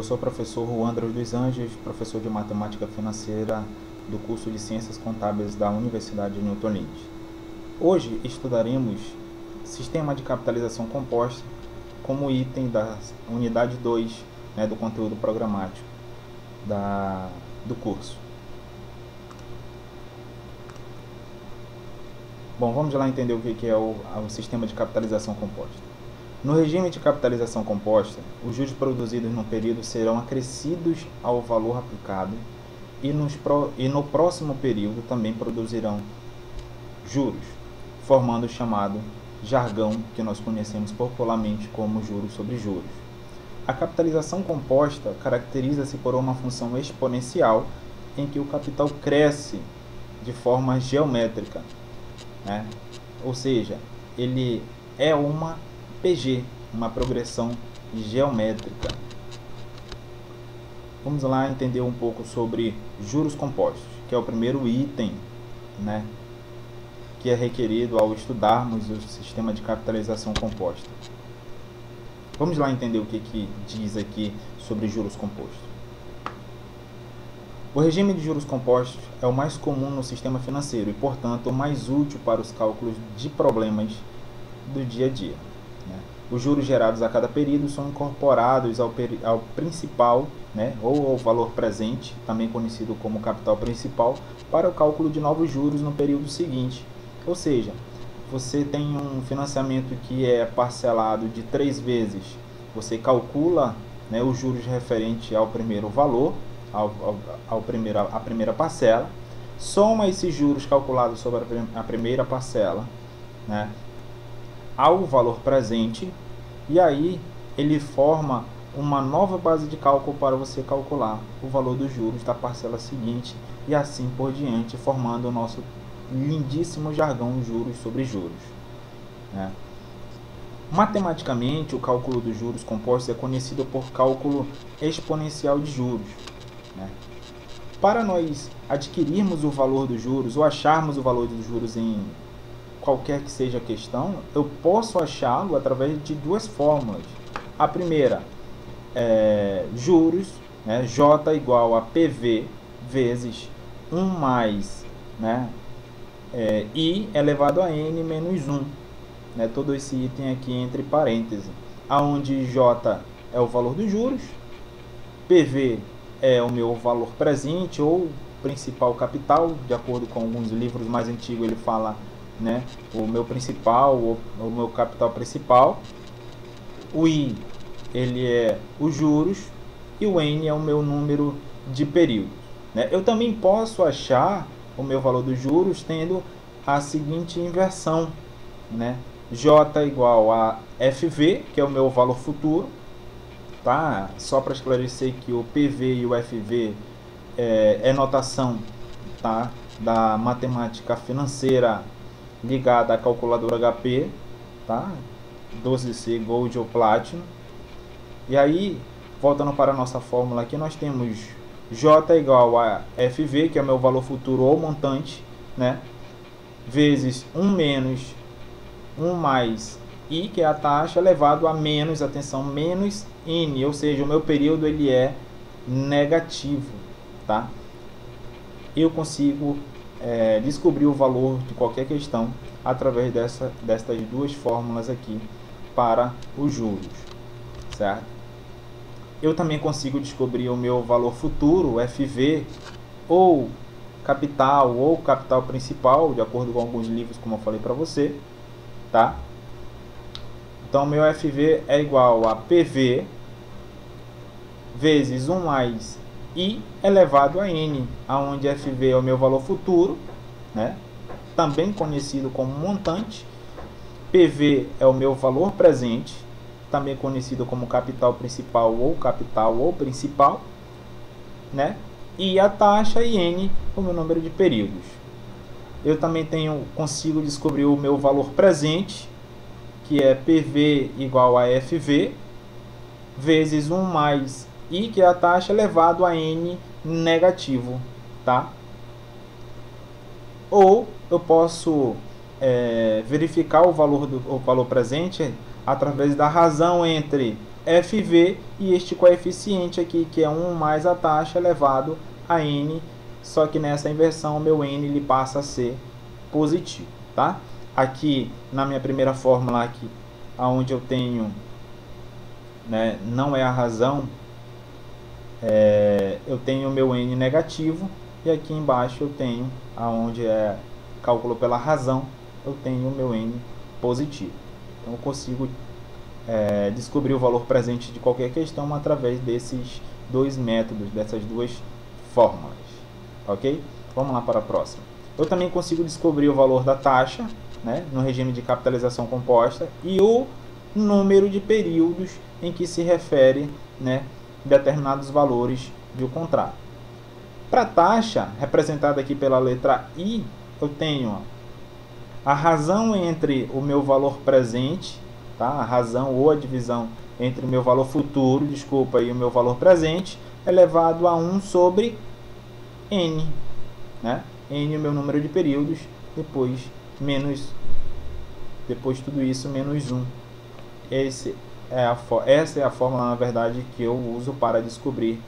sou o professor Ruandros dos Anjos, professor de Matemática Financeira do curso de Ciências Contábeis da Universidade Newton Lins. Hoje estudaremos Sistema de Capitalização Composta como item da unidade 2, do conteúdo programático do curso. Bom, vamos lá entender o que é o sistema de capitalização composta. No regime de capitalização composta, os juros produzidos no período serão acrescidos ao valor aplicado e no próximo período também produzirão juros, formando o chamado jargão que nós conhecemos popularmente como juros sobre juros. A capitalização composta caracteriza-se por uma função exponencial em que o capital cresce de forma geométrica, ou seja, ele é uma PG, uma progressão geométrica. Vamos lá entender um pouco sobre juros compostos, que é o primeiro item, que é requerido ao estudarmos o sistema de capitalização composta. Vamos lá entender o que diz aqui sobre juros compostos. O regime de juros compostos é o mais comum no sistema financeiro e, portanto, o mais útil para os cálculos de problemas do dia a dia. Os juros gerados a cada período são incorporados ao principal, ou ao valor presente, também conhecido como capital principal, para o cálculo de novos juros no período seguinte. Ou seja, você tem um financiamento que é parcelado de 3 vezes, você calcula os juros referente ao primeiro valor, a primeira parcela, soma esses juros calculados sobre a primeira parcela, ao valor presente, e aí ele forma uma nova base de cálculo para você calcular o valor dos juros da parcela seguinte e assim por diante, formando o nosso lindíssimo jargão juros sobre juros. Matematicamente, o cálculo dos juros compostos é conhecido por cálculo exponencial de juros. Para nós adquirirmos o valor dos juros ou acharmos o valor dos juros em qualquer que seja a questão, eu posso achá-lo através de duas fórmulas. A primeira é juros, J igual a PV vezes 1 mais I elevado a N menos 1. Todo esse item aqui entre parênteses, aonde J é o valor dos juros, PV é o meu valor presente ou principal capital, de acordo com alguns livros mais antigos ele fala o meu principal ou o meu capital principal. O I ele é os juros e o N é o meu número de períodos. Eu também posso achar o meu valor dos juros tendo a seguinte inversão, J igual a FV, que é o meu valor futuro, tá? Só para esclarecer que o PV e o FV é notação, tá? Da matemática financeira ligada à calculadora HP, tá? 12C Gold ou Platinum. E aí, voltando para a nossa fórmula aqui, nós temos J igual a FV, que é o meu valor futuro ou montante, vezes 1 menos 1 mais I, que é a taxa, elevado a menos, atenção, menos N, ou seja, o meu período ele é negativo, tá? Eu consigo descobrir o valor de qualquer questão através destas duas fórmulas aqui para os juros, certo? Eu também consigo descobrir o meu valor futuro, FV, ou capital principal, de acordo com alguns livros, como eu falei para você, tá? Então, meu FV é igual a PV vezes 1 mais I elevado a N, onde FV é o meu valor futuro, também conhecido como montante. PV é o meu valor presente, também conhecido como capital principal ou principal, e a taxa e N o meu número de períodos. Eu também consigo descobrir o meu valor presente, que é PV igual a FV vezes 1 mais I, que é a taxa, elevado a N negativo, tá? Ou eu posso verificar o valor presente através da razão entre FV, e este coeficiente aqui, que é 1 mais a taxa elevado a N, só que nessa inversão meu N ele passa a ser positivo, tá? Aqui na minha primeira fórmula aqui, onde eu tenho, né, não é a razão, eu tenho o meu N negativo, e aqui embaixo eu tenho, aonde é cálculo pela razão, eu tenho o meu N positivo. Então eu consigo descobrir o valor presente de qualquer questão através desses dois métodos, dessas duas fórmulas, ok? Vamos lá para a próxima. Eu também consigo descobrir o valor da taxa, né, no regime de capitalização composta, e o número de períodos em que se refere, né, determinados valores de um contrato. Para a taxa, representada aqui pela letra I, eu tenho a razão entre o meu valor presente, tá? A razão ou a divisão entre o meu valor futuro, desculpa, e o meu valor presente, elevado a 1 sobre N, né? N é o meu número de períodos, depois tudo isso menos 1. Essa é a fórmula, na verdade, que eu uso para descobrir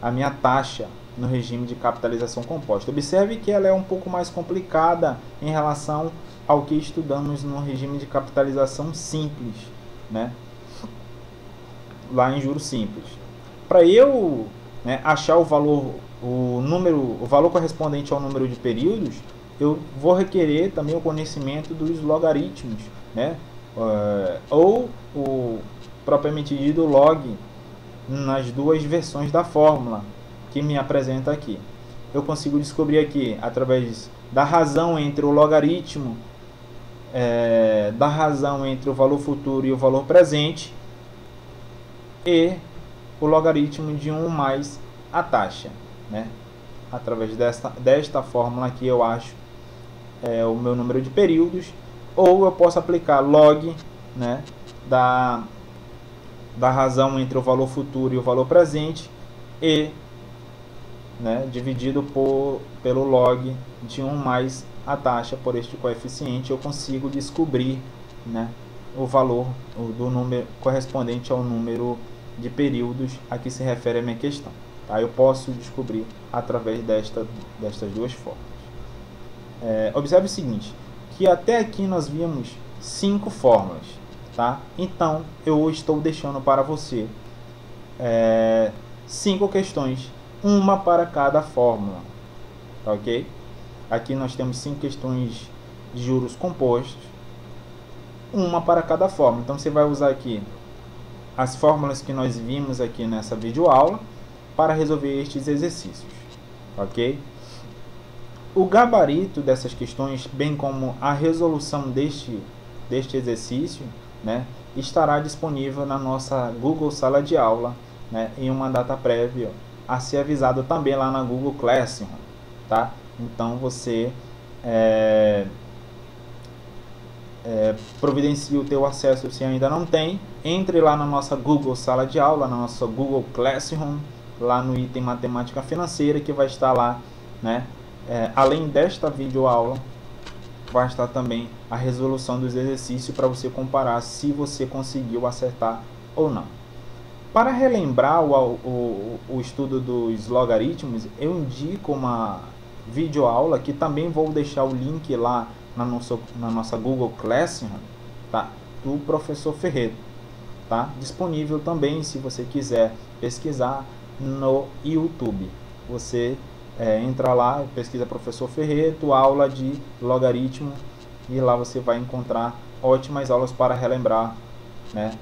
a minha taxa no regime de capitalização composta. Observe que ela é um pouco mais complicada em relação ao que estudamos no regime de capitalização simples, né? Lá em juros simples. Para eu, né, achar o valor correspondente ao número de períodos, eu vou requerer também o conhecimento dos logaritmos, né? Ou o propriamente dito log nas duas versões da fórmula que me apresenta aqui. Eu consigo descobrir aqui através da razão entre o logaritmo da razão entre o valor futuro e o valor presente, e o logaritmo de 1 mais a taxa, né? Através desta fórmula aqui eu acho o meu número de períodos, ou eu posso aplicar log, né, da razão entre o valor futuro e o valor presente, e, né, dividido pelo log de 1 mais a taxa por este coeficiente, eu consigo descobrir, né, o valor do número correspondente ao número de períodos a que se refere a minha questão. Tá? Eu posso descobrir através destas duas formas. Observe o seguinte, que até aqui nós vimos 5 fórmulas, tá? Então eu estou deixando para você 5 questões, uma para cada fórmula, tá, ok? Aqui nós temos 5 questões de juros compostos, uma para cada fórmula. Então você vai usar aqui as fórmulas que nós vimos aqui nessa videoaula para resolver estes exercícios, ok? O gabarito dessas questões, bem como a resolução deste exercício, né, estará disponível na nossa Google Sala de Aula, né, em uma data prévia a ser avisada também lá na Google Classroom, tá? Então você providencie o teu acesso se ainda não tem. Entre lá na nossa Google Sala de Aula, na nossa Google Classroom, lá no item Matemática Financeira, que vai estar lá, né? Além desta videoaula, vai estar também a resolução dos exercícios para você comparar se você conseguiu acertar ou não. Para relembrar o estudo dos logaritmos, eu indico uma videoaula que também vou deixar o link lá na nossa Google Classroom, tá? Do professor Ferreto, tá? Disponível também se você quiser pesquisar no YouTube. Você entra lá, pesquisa professor Ferreto, aula de logaritmo, e lá você vai encontrar ótimas aulas para relembrar, né,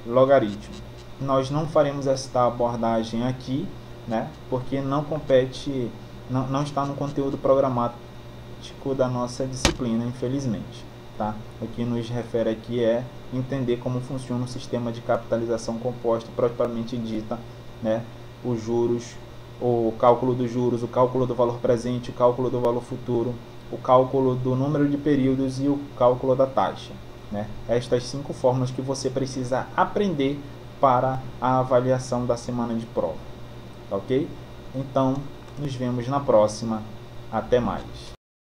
logaritmo. Nós não faremos esta abordagem aqui, né, porque não compete, não está no conteúdo programático da nossa disciplina, infelizmente, tá? O que nos refere aqui é entender como funciona o sistema de capitalização composta propriamente dita, né, os juros, o cálculo dos juros, o cálculo do valor presente, o cálculo do valor futuro, o cálculo do número de períodos e o cálculo da taxa, né? Estas 5 fórmulas que você precisa aprender para a avaliação da semana de prova, ok? Então, nos vemos na próxima. Até mais.